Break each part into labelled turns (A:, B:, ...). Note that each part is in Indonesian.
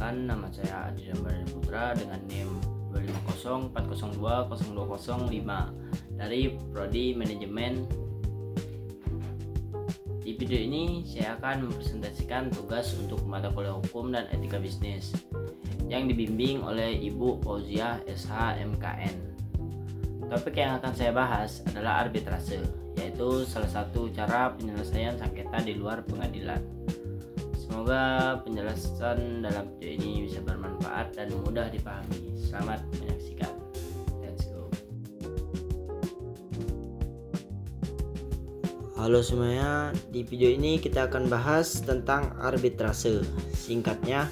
A: Perkenalkan, nama saya Adi Dambaran Putra dengan NIM 25040202005 dari Prodi Manajemen. Di video ini saya akan mempresentasikan tugas untuk mata kuliah hukum dan etika bisnis yang dibimbing oleh Ibu Fauziah SH MKN. Topik yang akan saya bahas adalah arbitrase, yaitu salah satu cara penyelesaian sengketa di luar pengadilan. Semoga penjelasan dalam video ini bisa bermanfaat dan mudah dipahami. Selamat menyaksikan. Let's go.
B: Halo semuanya, di video ini kita akan bahas tentang arbitrase. Singkatnya,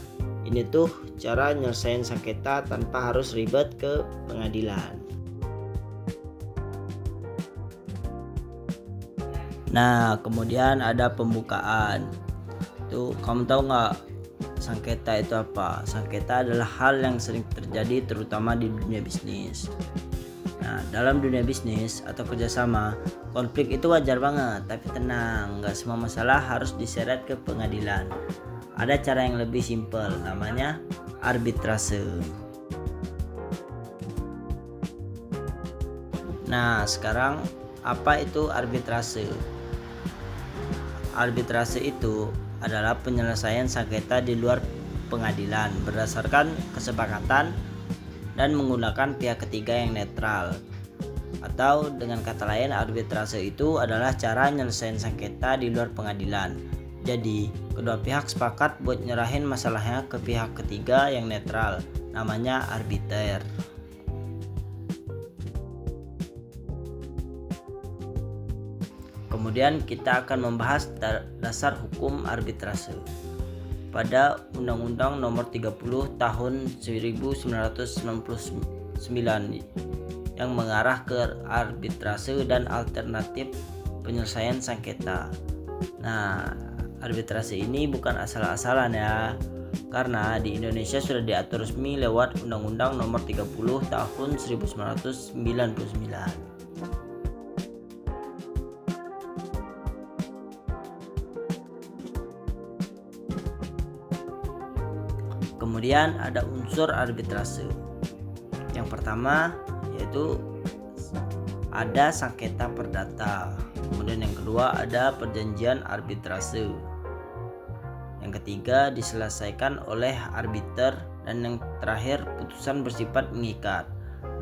B: ini tuh cara nyelesain sengketa tanpa harus ribet ke pengadilan. Nah, kemudian ada pembukaan. Tuh, kamu tahu nggak sengketa itu apa? Sengketa adalah hal yang sering terjadi terutama di dunia bisnis. Nah, dalam dunia bisnis atau kerjasama, konflik itu wajar banget, tapi tenang, nggak semua masalah harus diseret ke pengadilan. Ada cara yang lebih simpel, namanya arbitrase. Nah, sekarang apa itu arbitrase? Arbitrase itu adalah penyelesaian sengketa di luar pengadilan berdasarkan kesepakatan dan menggunakan pihak ketiga yang netral. Atau dengan kata lain, arbitrase itu adalah cara nyelesain sengketa di luar pengadilan. Jadi, kedua pihak sepakat buat nyerahin masalahnya ke pihak ketiga yang netral, namanya arbiter. Kemudian kita akan membahas dasar hukum arbitrase. Pada Undang-Undang Nomor 30 Tahun 1999 yang mengarah ke arbitrase dan alternatif penyelesaian sengketa. Nah, arbitrase ini bukan asal-asalan ya, karena di Indonesia sudah diatur resmi lewat Undang-Undang Nomor 30 Tahun 1999. Kemudian ada unsur arbitrase. Yang pertama yaitu ada sengketa perdata. Kemudian yang kedua ada perjanjian arbitrase. Yang ketiga diselesaikan oleh arbiter, dan yang terakhir putusan bersifat mengikat.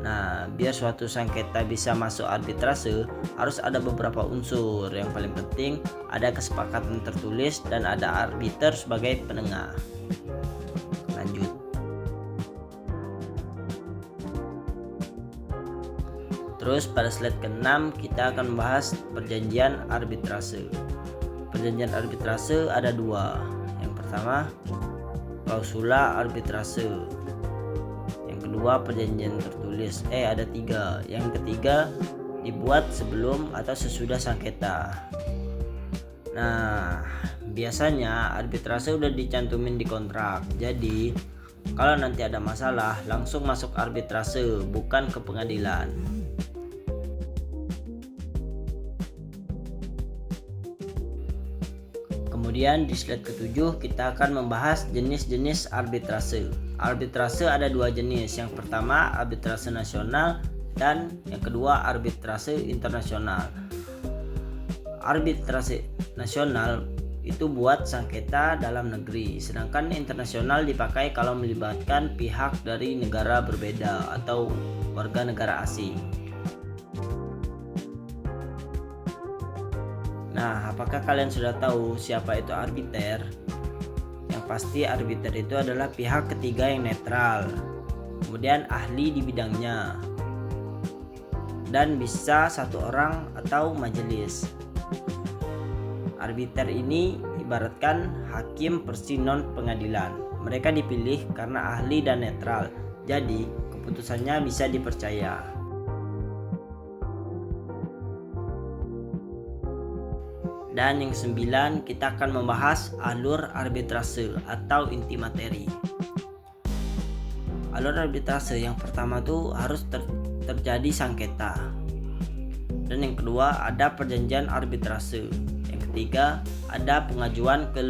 B: Nah, biar suatu sengketa bisa masuk arbitrase harus ada beberapa unsur. Yang paling penting ada kesepakatan tertulis dan ada arbiter sebagai penengah. Lanjut. Terus pada slide ke-6 kita akan membahas perjanjian arbitrase. Perjanjian arbitrase ada dua. Yang pertama, klausula arbitrase. Yang kedua, perjanjian tertulis. Ada tiga. Yang ketiga, dibuat sebelum atau sesudah sengketa. Nah, biasanya arbitrase udah dicantumin di kontrak. Jadi, kalau nanti ada masalah langsung masuk arbitrase, bukan ke pengadilan. Kemudian di slide ke-7 kita akan membahas jenis-jenis arbitrase. Arbitrase ada dua jenis. Yang pertama arbitrase nasional dan yang kedua arbitrase internasional. Arbitrase nasional itu buat sengketa dalam negeri, sedangkan internasional dipakai kalau melibatkan pihak dari negara berbeda atau warga negara asing. Nah, apakah kalian sudah tahu siapa itu arbiter? Yang pasti arbiter itu adalah pihak ketiga yang netral, kemudian ahli di bidangnya, dan bisa satu orang atau majelis. Arbiter ini ibaratkan hakim persi non pengadilan. Mereka dipilih karena ahli dan netral, jadi keputusannya bisa dipercaya. Dan yang ke-9 kita akan membahas alur arbitrase atau inti materi. Alur arbitrase yang pertama tuh harus terjadi sengketa. Dan yang kedua ada perjanjian arbitrase. Ketiga, ada pengajuan ke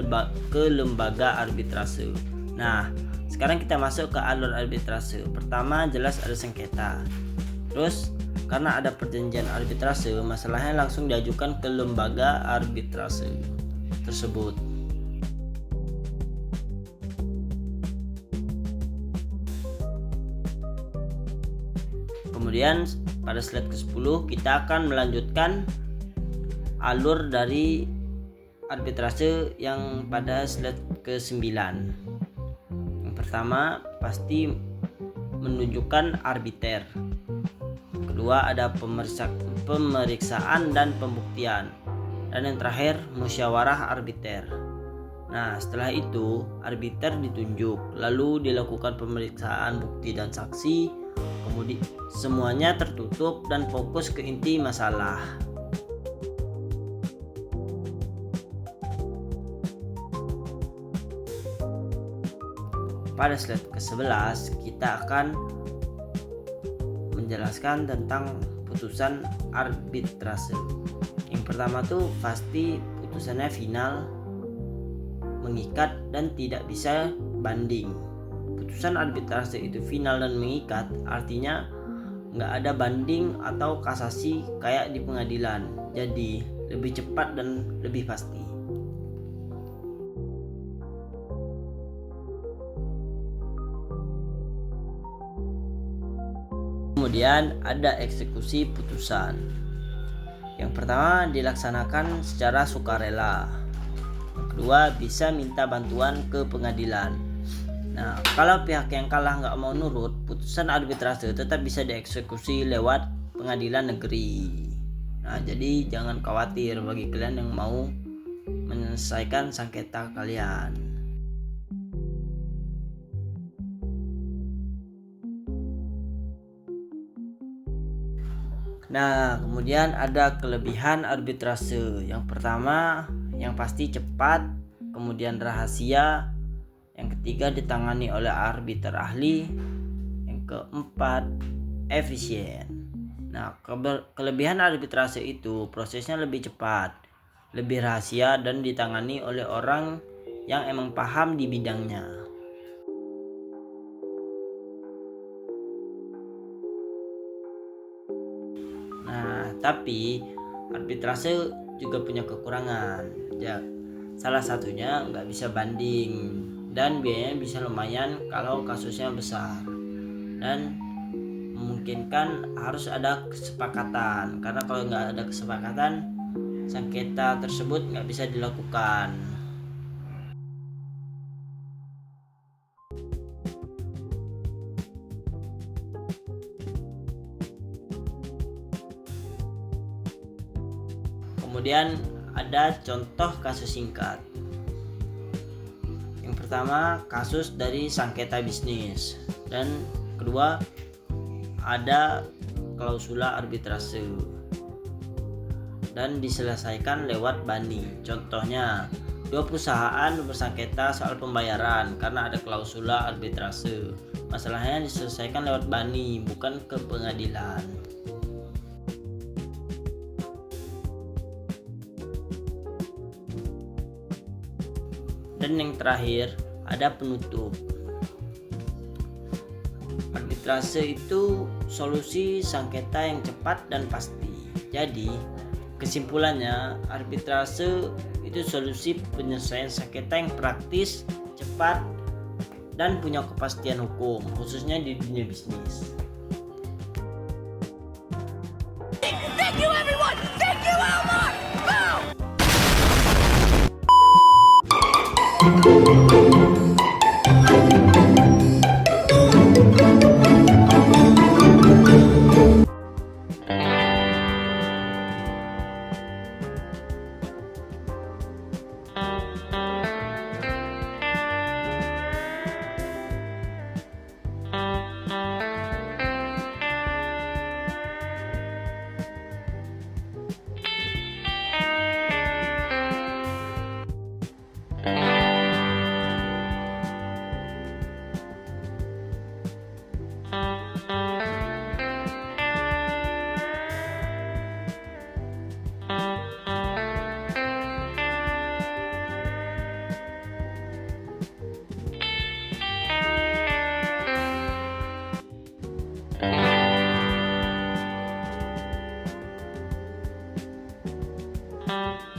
B: lembaga arbitrase. Nah, Sekarang kita masuk ke alur arbitrase. Pertama, jelas ada sengketa. Terus karena ada perjanjian arbitrase, masalahnya langsung diajukan ke lembaga arbitrase tersebut. Kemudian pada slide ke-10 kita akan melanjutkan alur dari arbitrase yang pada slide ke-9. Yang pertama pasti menunjukkan arbiter. Kedua ada pemeriksaan dan pembuktian. Dan yang terakhir musyawarah arbiter. Nah, setelah itu arbiter ditunjuk, lalu dilakukan pemeriksaan bukti dan saksi. Kemudian semuanya tertutup dan fokus ke inti masalah. Pada slide ke-11 kita akan menjelaskan tentang putusan arbitrase. Yang pertama tuh pasti putusannya final, mengikat dan tidak bisa banding. Putusan arbitrase itu final dan mengikat, artinya nggak ada banding atau kasasi kayak di pengadilan. Jadi lebih cepat dan lebih pasti. Kemudian ada eksekusi putusan. Yang pertama dilaksanakan secara sukarela. Yang kedua bisa minta bantuan ke pengadilan. Nah, kalau pihak yang kalah nggak mau nurut, putusan arbitrase tetap bisa dieksekusi lewat pengadilan negeri. Nah, jadi jangan khawatir bagi kalian yang mau menyelesaikan sengketa kalian. Nah, kemudian ada kelebihan arbitrase. Yang pertama, yang pasti cepat, kemudian rahasia. Yang ketiga, ditangani oleh arbiter ahli. Yang keempat, efisien. Nah, kelebihan arbitrase itu prosesnya lebih cepat, lebih rahasia, dan ditangani oleh orang yang emang paham di bidangnya. Tapi arbitrase juga punya kekurangan. Ya, salah satunya nggak bisa banding dan biayanya bisa lumayan kalau kasusnya besar. Dan memungkinkan harus ada kesepakatan, karena kalau nggak ada kesepakatan sengketa tersebut nggak bisa dilakukan. Kemudian ada contoh kasus singkat. Yang pertama kasus dari sengketa bisnis, dan kedua ada klausula arbitrase dan diselesaikan lewat bani. Contohnya dua perusahaan bersengketa soal pembayaran karena ada klausula arbitrase. Masalahnya diselesaikan lewat bani, bukan ke pengadilan. Dan yang terakhir ada penutup. Arbitrase itu solusi sengketa yang cepat dan pasti. Jadi kesimpulannya, arbitrase itu solusi penyelesaian sengketa yang praktis, cepat, dan punya kepastian hukum, khususnya di dunia bisnis.
C: Thank you everyone! Thank you Elmar! you.